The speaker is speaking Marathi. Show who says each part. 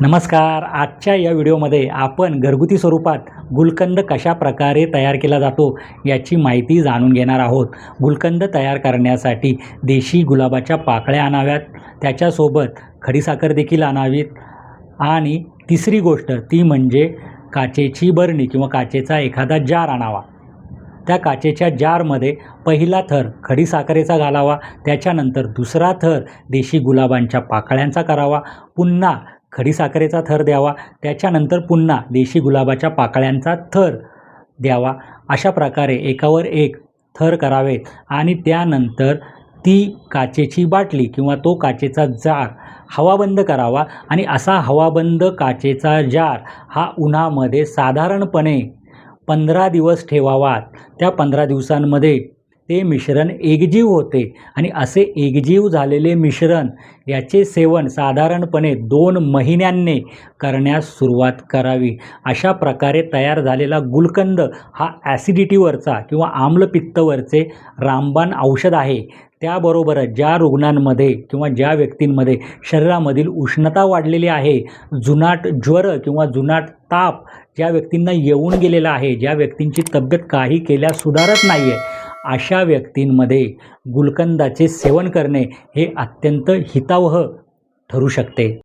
Speaker 1: नमस्कार. आजच्या या व्हिडिओमध्ये आपण घरगुती स्वरूपात गुलकंद कशा प्रकारे तयार केला जातो याची माहिती जाणून घेणार आहोत. गुलकंद तयार करण्यासाठी देशी गुलाबाच्या पाकळ्या आणाव्यात, त्याच्यासोबत खडीसाखर देखील आणावीत आणि तिसरी गोष्ट ती म्हणजे काचेची बरणी किंवा काचेचा एखादा जार आणावा. त्या काचेच्या जारमध्ये पहिला थर खडीसाखरेचा घालावा, त्याच्यानंतर दुसरा थर देशी गुलाबांच्या पाकळ्यांचा करावा, पुन्हा खडीसाखरेचा थर द्यावा, त्याच्यानंतर पुन्हा देशी गुलाबाच्या पाकळ्यांचा थर द्यावा. अशा प्रकारे एकावर एक थर करावेत आणि त्यानंतर ती काचेची बाटली किंवा तो काचेचा जार हवाबंद करावा आणि असा हवाबंद काचेचा जार हा उन्हामध्ये साधारणपणे 15 दिवस ठेवावा. त्या 15 दिवसांमध्ये ते मिश्रण एकजीव होते आणि असे एकजीव झालेले मिश्रण याचे सेवन साधारणपणे 2 महिन्यांनी करण्यास सुरुवात करावी. अशा प्रकारे तयार झालेला गुलकंद हा ॲसिडिटीवरचा किंवा आम्लपित्तवरचे रामबाण औषध आहे. त्याबरोबरच ज्या रुग्णांमध्ये किंवा ज्या व्यक्तींमध्ये शरीरामधील उष्णता वाढलेली आहे, जुनाट ज्वर किंवा जुनाट ताप ज्या व्यक्तींना येऊन गेलेला आहे, ज्या व्यक्तींची तब्येत काही केल्यास सुधारत नाही आहे, अशा व्यक्तींमध्ये गुलकंदाचे सेवन करणे हे अत्यंत हितावह ठरू शकते.